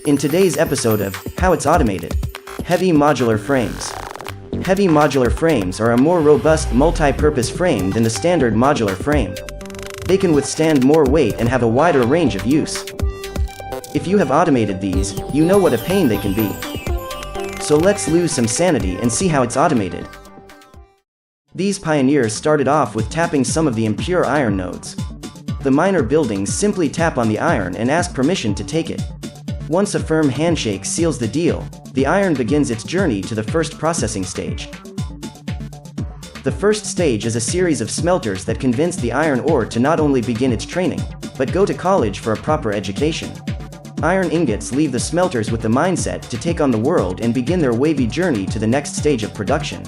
In today's episode of How It's Automated, Heavy Modular Frames. Heavy modular frames are a more robust multi-purpose frame than the standard modular frame. They can withstand more weight and have a wider range of use. If you have automated these, you know what a pain they can be. So let's lose some sanity and see how it's automated. These pioneers started off with tapping some of the impure iron nodes. The minor buildings simply tap on the iron and ask permission to take it. Once a firm handshake seals the deal, the iron begins its journey to the first processing stage. The first stage is a series of smelters that convince the iron ore to not only begin its training, but go to college for a proper education. Iron ingots leave the smelters with the mindset to take on the world and begin their wavy journey to the next stage of production.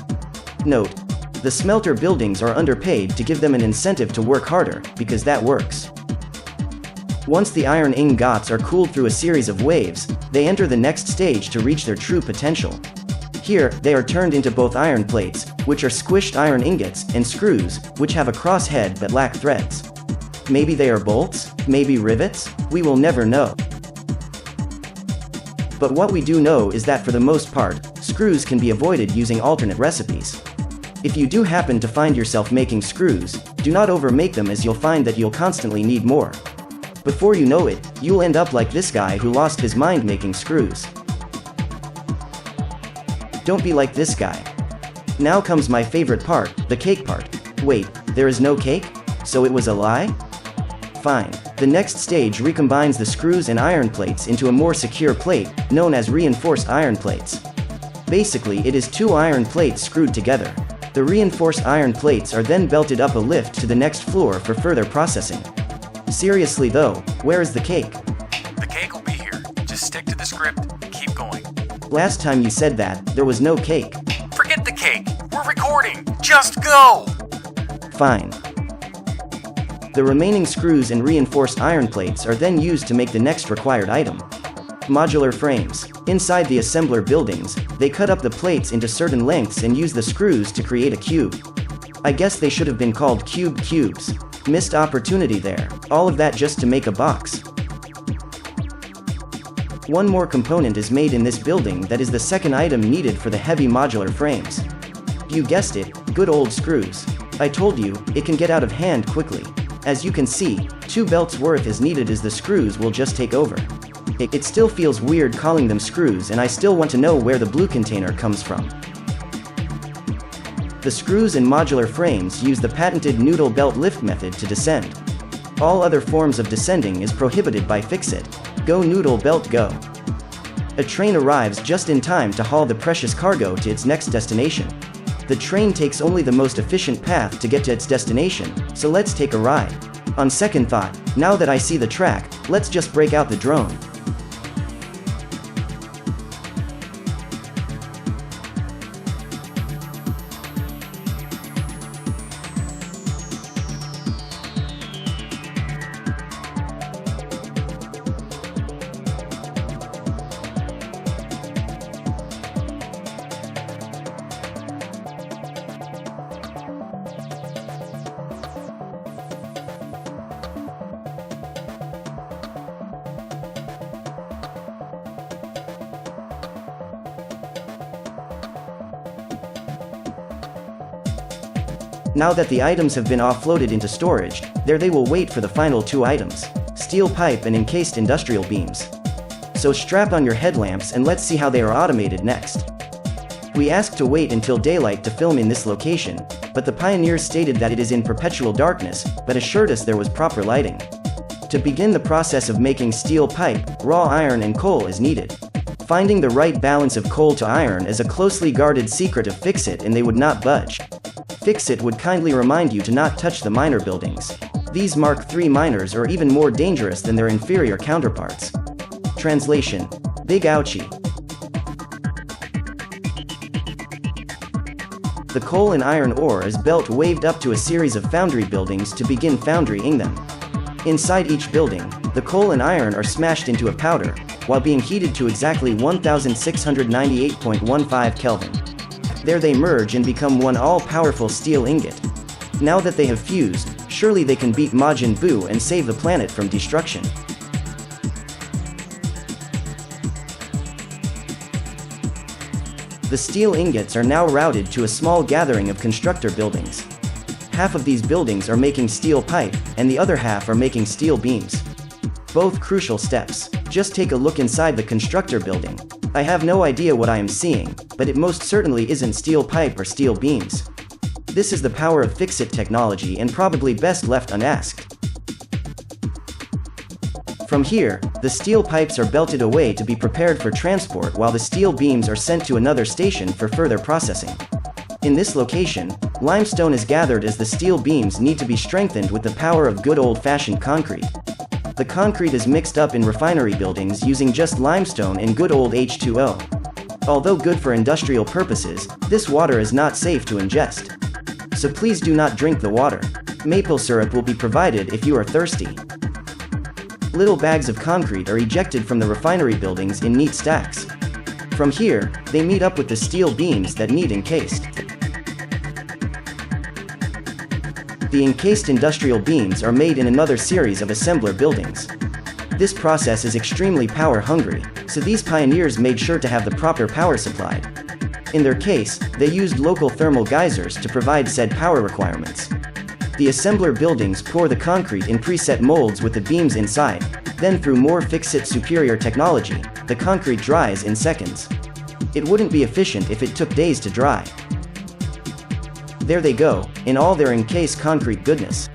Note: the smelter buildings are underpaid to give them an incentive to work harder, because that works. Once the iron ingots are cooled through a series of waves, they enter the next stage to reach their true potential. Here, they are turned into both iron plates, which are squished iron ingots, and screws, which have a cross head but lack threads. Maybe they are bolts? Maybe rivets? We will never know. But what we do know is that for the most part, screws can be avoided using alternate recipes. If you do happen to find yourself making screws, do not overmake them, as you'll find that you'll constantly need more. Before you know it, you'll end up like this guy who lost his mind making screws. Don't be like this guy. Now comes my favorite part, the cake part. Wait, there is no cake? So it was a lie? Fine. The next stage recombines the screws and iron plates into a more secure plate, known as reinforced iron plates. Basically, it is two iron plates screwed together. The reinforced iron plates are then belted up a lift to the next floor for further processing. Seriously though, where is the cake? The cake will be here. Just stick to the script, keep going. Last time you said that, there was no cake. Forget the cake. We're recording. Just go! Fine. The remaining screws and reinforced iron plates are then used to make the next required item. Modular frames. Inside the assembler buildings, they cut up the plates into certain lengths and use the screws to create a cube. I guess they should have been called cubes. Missed opportunity there. All of that just to make a box. One more component is made in this building that is the second item needed for the heavy modular frames. You guessed it, good old screws. I told you, it can get out of hand quickly. As you can see, 2 belts worth is needed, as the screws will just take over. It still feels weird calling them screws, and I still want to know where the blue container comes from. The screws in modular frames use the patented noodle belt lift method to descend. All other forms of descending is prohibited by Fix-It. Go noodle belt go. A train arrives just in time to haul the precious cargo to its next destination. The train takes only the most efficient path to get to its destination, so let's take a ride. On second thought, now that I see the track, let's just break out the drone. Now that the items have been offloaded into storage, there they will wait for the final 2 items: steel pipe and encased industrial beams. So strap on your headlamps and let's see how they are automated next. We asked to wait until daylight to film in this location, but the pioneers stated that it is in perpetual darkness, but assured us there was proper lighting. To begin the process of making steel pipe, raw iron and coal is needed. Finding the right balance of coal to iron is a closely guarded secret of Fix-It, and they would not budge. Fix-It would kindly remind you to not touch the minor buildings. These Mark III miners are even more dangerous than their inferior counterparts. Translation: Big ouchie. The coal and iron ore is belt waved up to a series of foundry buildings to begin foundrying them. Inside each building, the coal and iron are smashed into a powder, while being heated to exactly 1698.15 Kelvin. There they merge and become one all-powerful steel ingot. Now that they have fused, surely they can beat Majin Buu and save the planet from destruction. The steel ingots are now routed to a small gathering of constructor buildings. Half of these buildings are making steel pipe, and the other half are making steel beams. Both crucial steps. Just take a look inside the constructor building. I have no idea what I am seeing, but it most certainly isn't steel pipe or steel beams. This is the power of fix-it technology and probably best left unasked. From here, the steel pipes are belted away to be prepared for transport while the steel beams are sent to another station for further processing. In this location, limestone is gathered as the steel beams need to be strengthened with the power of good old-fashioned concrete. The concrete is mixed up in refinery buildings using just limestone and good old H2O. Although good for industrial purposes, this water is not safe to ingest. So please do not drink the water. Maple syrup will be provided if you are thirsty. Little bags of concrete are ejected from the refinery buildings in neat stacks. From here, they meet up with the steel beams that need encased. The encased industrial beams are made in another series of assembler buildings. This process is extremely power-hungry, so these pioneers made sure to have the proper power supplied. In their case, they used local thermal geysers to provide said power requirements. The assembler buildings pour the concrete in preset molds with the beams inside, then through more fix-it superior technology, the concrete dries in seconds. It wouldn't be efficient if it took days to dry. There they go, in all their encased concrete goodness.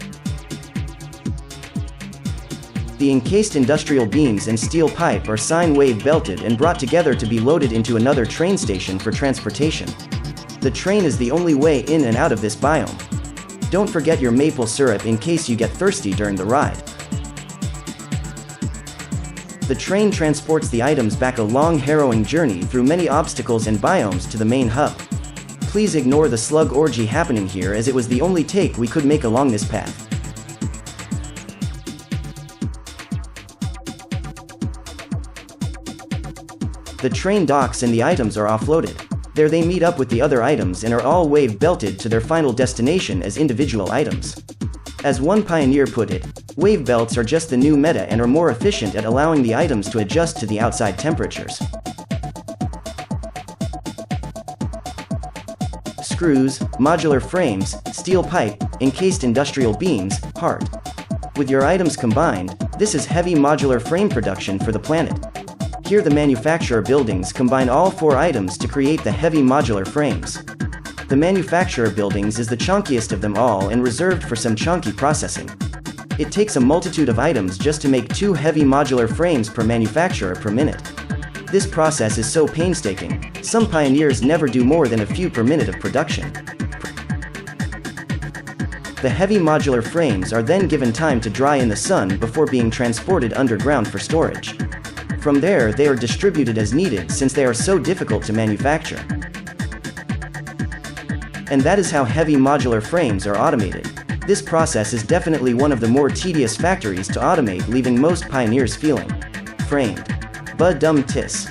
The encased industrial beams and steel pipe are sine wave belted and brought together to be loaded into another train station for transportation. The train is the only way in and out of this biome. Don't forget your maple syrup in case you get thirsty during the ride. The train transports the items back a long harrowing journey through many obstacles and biomes to the main hub. Please ignore the slug orgy happening here as it was the only take we could make along this path. The train docks and the items are offloaded. There they meet up with the other items and are all wave belted to their final destination as individual items. As one pioneer put it, wave belts are just the new meta and are more efficient at allowing the items to adjust to the outside temperatures. Screws, modular frames, steel pipe, encased industrial beams, heart. With your items combined, this is heavy modular frame production for the planet. Here the manufacturer buildings combine all 4 items to create the heavy modular frames. The manufacturer buildings is the chunkiest of them all and reserved for some chunky processing. It takes a multitude of items just to make 2 heavy modular frames per manufacturer per minute. This process is so painstaking, some pioneers never do more than a few per minute of production. The heavy modular frames are then given time to dry in the sun before being transported underground for storage. From there they are distributed as needed since they are so difficult to manufacture. And that is how heavy modular frames are automated. This process is definitely one of the more tedious factories to automate, leaving most pioneers feeling framed. But dum tis.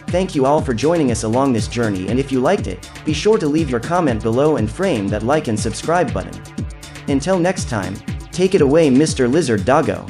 Thank you all for joining us along this journey, and if you liked it, be sure to leave your comment below and frame that like and subscribe button. Until next time, take it away Mr. Lizard Doggo.